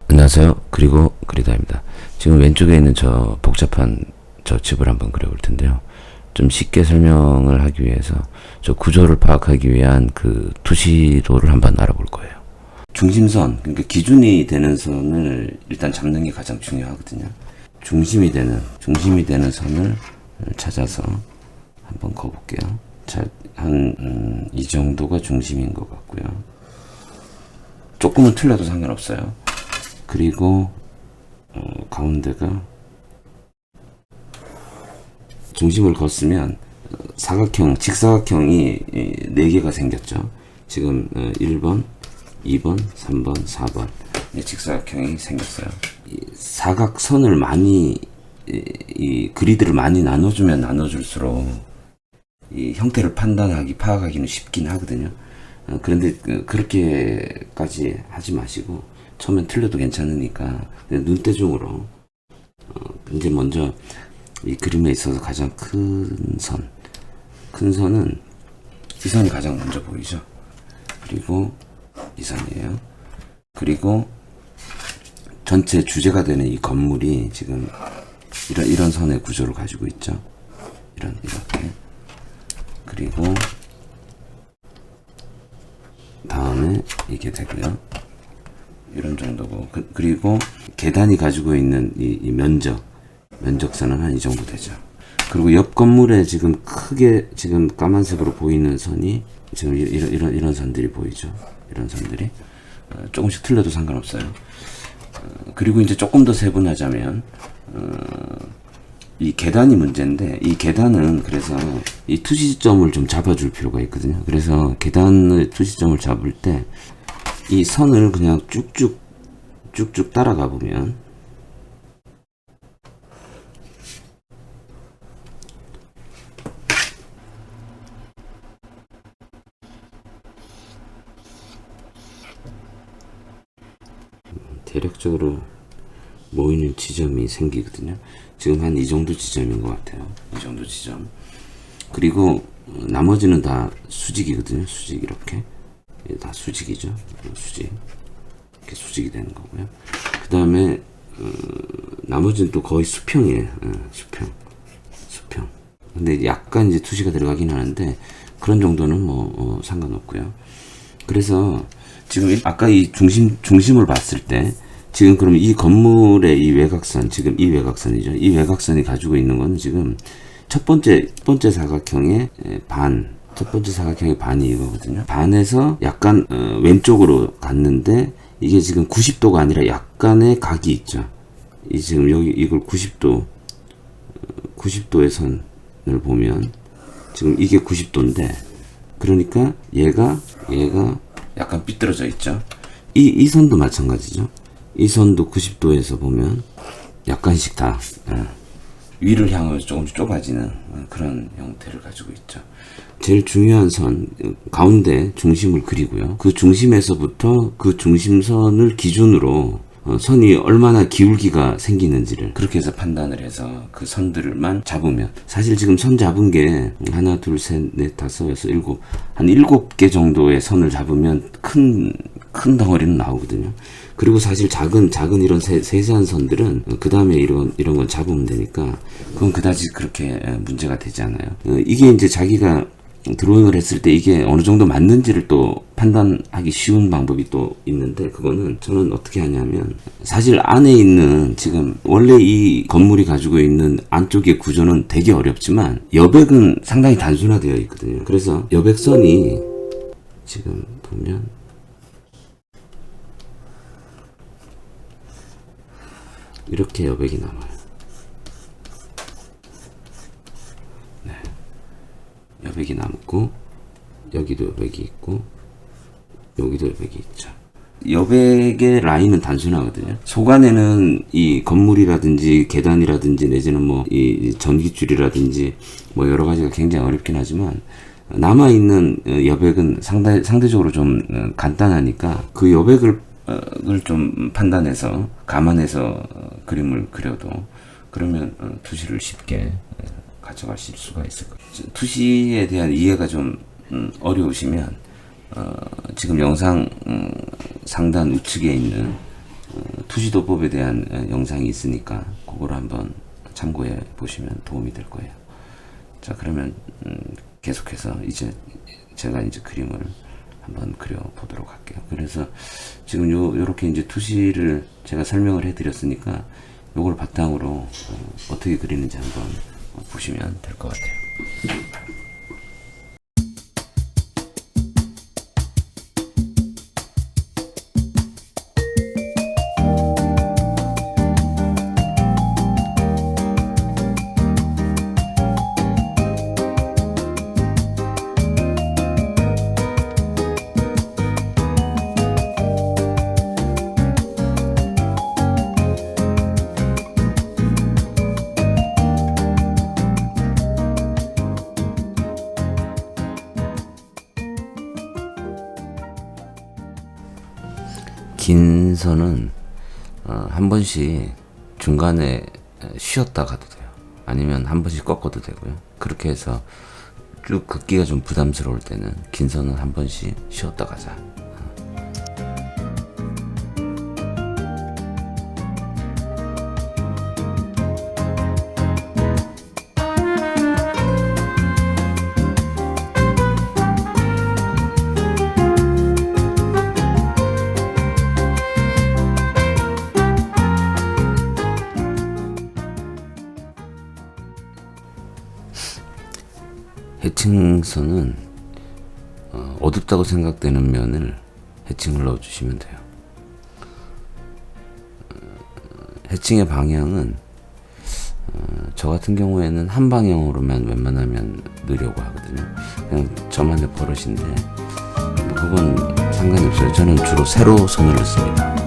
안녕하세요. 그리고 그리다입니다. 지금 왼쪽에 있는 저 복잡한 저 집을 한번 그려볼 텐데요. 좀 쉽게 설명을 하기 위해서 저 구조를 파악하기 위한 그 투시도를 한번 알아볼 거예요. 중심선, 그러니까 기준이 되는 선을 일단 잡는 게 가장 중요하거든요. 중심이 되는 선을 찾아서 한번 그어볼게요. 자, 이 정도가 중심인 것 같고요. 조금은 틀려도 상관없어요. 그리고 가운데가 중심을 걷으면 사각형, 직사각형이 4개가 생겼죠. 지금 1번, 2번, 3번, 4번 직사각형이 생겼어요. 사각선을 많이 이 그리드를 많이 나눠주면 나눠줄수록 이 형태를 파악하기는 쉽긴 하거든요. 그런데 그렇게까지 하지 마시고 처음엔 틀려도 괜찮으니까 눈대중으로 이제 먼저 이 그림에 있어서 가장 큰 선은 이 선이 가장 먼저 보이죠. 그리고 이 선이에요. 그리고 전체 주제가 되는 이 건물이 지금 이런 선의 구조를 가지고 있죠. 이렇게. 그리고 다음에 이게 되고요. 이런 정도고. 그리고 계단이 가지고 있는 이 면적선은 한 이 정도 되죠. 그리고 옆 건물에 지금 크게 지금 까만색으로 보이는 선이 지금 이런 선들이 보이죠. 이런 선들이 조금씩 틀려도 상관없어요. 그리고 이제 조금 더 세분하자면 이 계단이 문제인데, 이 계단은 그래서 이 투시점을 좀 잡아줄 필요가 있거든요. 그래서 계단의 투시점을 잡을 때 이 선을 그냥 쭉쭉 따라가 보면 대략적으로 모이는 지점이 생기거든요. 지금 한 이 정도 지점인 것 같아요. 이 정도 지점. 그리고 나머지는 다 수직이거든요. 수직 이렇게. 다 수직이죠. 수직. 이렇게 수직이 되는 거고요. 그 다음에 나머지는 또 거의 수평이에요. 수평. 근데 약간 이제 투시가 들어가긴 하는데 그런 정도는 뭐 상관없고요. 그래서 지금 아까 이 중심을 봤을 때 지금 그럼 이 건물의 이 외곽선, 지금 이 외곽선이죠. 이 외곽선이 가지고 있는 건 지금 첫 번째 사각형의 첫 번째 사각형의 반이 이거거든요. 반에서 약간 왼쪽으로 갔는데 이게 지금 90도가 아니라 약간의 각이 있죠. 이 지금 여기 이걸 90도의 선을 보면 지금 이게 90도인데 그러니까 얘가 약간 삐뚤어져 있죠. 이 선도 마찬가지죠. 이 선도 90도에서 보면 약간씩 다 위를 향해 조금씩 좁아지는 그런 형태를 가지고 있죠. 제일 중요한 선 가운데 중심을 그리고요. 그 중심에서부터 그 중심선을 기준으로 선이 얼마나 기울기가 생기는지를 그렇게 해서 판단을 해서 그 선들만 잡으면, 사실 지금 선 잡은 게 하나 둘 셋 넷 다섯 여섯 일곱 한 7개 정도의 선을 잡으면 큰 덩어리는 나오거든요. 그리고 사실 작은 이런 세세한 선들은 그 다음에 이런 걸 잡으면 되니까 그건 그다지 그렇게 문제가 되지 않아요. 이게 이제 자기가 드로잉을 했을 때 이게 어느 정도 맞는지를 또 판단하기 쉬운 방법이 또 있는데, 그거는 저는 어떻게 하냐면 사실 안에 있는 지금 원래 이 건물이 가지고 있는 안쪽의 구조는 되게 어렵지만 여백은 상당히 단순화되어 있거든요. 그래서 여백선이 지금 보면 이렇게 여백이 남아요. 네. 여백이 남고 여기도 여백이 있고 여기도 여백이 있죠. 여백의 라인은 단순하거든요. 속안에는 이 건물이라든지 계단이라든지 내지는 뭐 이 전기줄이라든지 뭐 여러 가지가 굉장히 어렵긴 하지만 남아있는 여백은 상대적으로 좀 간단하니까 그 여백을 좀 판단해서 감안해서 그림을 그려도 그러면 투시를 쉽게 가져가실 수가 있을 거예요. 투시에 대한 이해가 좀 어려우시면 지금 영상 상단 우측에 있는 투시도법에 대한 영상이 있으니까 그걸 한번 참고해 보시면 도움이 될 거예요. 자, 그러면 계속해서 이제 제가 이제 그림을 한번 그려 보도록 할게요. 그래서 지금 요렇게 이제 투시를 제가 설명을 해 드렸으니까 요걸 바탕으로 어떻게 그리는지 한번 보시면 될 것 같아요. 긴 선은 한 번씩 중간에 쉬었다 가도 돼요. 아니면 한 번씩 꺾어도 되고요. 그렇게 해서 쭉 긋기가 좀 부담스러울 때는 긴 선은 한 번씩 쉬었다 가자. 해칭선은 어둡다고 생각되는 면을 해칭을 넣어주시면 돼요. 해칭의 방향은 저 같은 경우에는 한 방향으로만 웬만하면 넣으려고 하거든요. 그냥 저만의 버릇인데 그건 상관이 없어요. 저는 주로 세로 선을 넣습니다.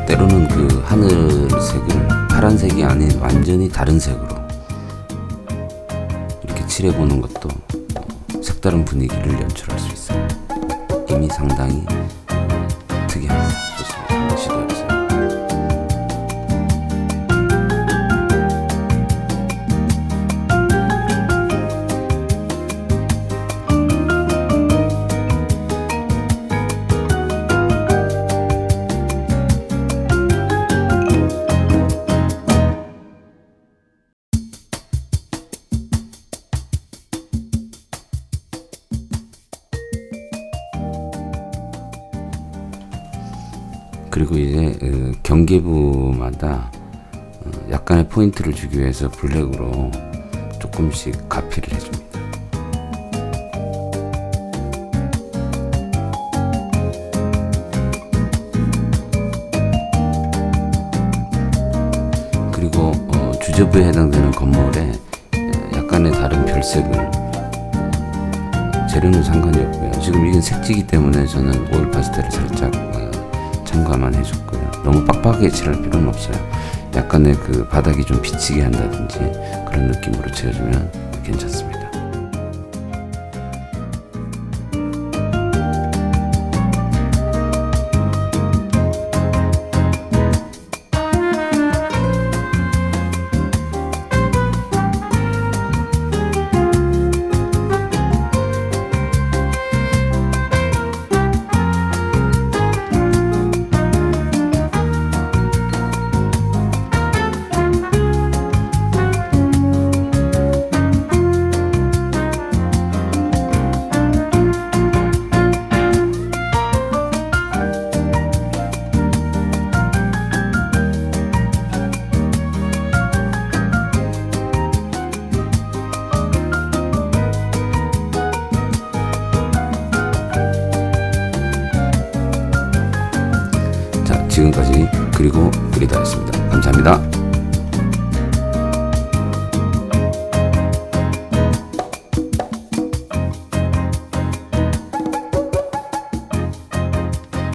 때로는 그 하늘색을 파란색이 아닌 완전히 다른 색으로 이렇게 칠해보는 것도 색다른 분위기를 연출할 수 있어요. 이미 상당히 특이합니다. 좋습니다. 한번 시도해보세요. 그리고 이제 경계부마다 약간의 포인트를 주기 위해서 블랙으로 조금씩 가피를 해줍니다. 그리고 주저부에 해당되는 건물에 약간의 다른 별색을 재료는 상관이 없고요. 지금 이건 색지기 때문에 저는 오일 파스텔을 살짝 첨가만 해줬고요. 너무 빡빡하게 칠할 필요는 없어요. 약간의 그 바닥이 좀 비치게 한다든지 그런 느낌으로 칠해주면 괜찮습니다. 지금까지 그리고 그리다였습니다. 감사합니다.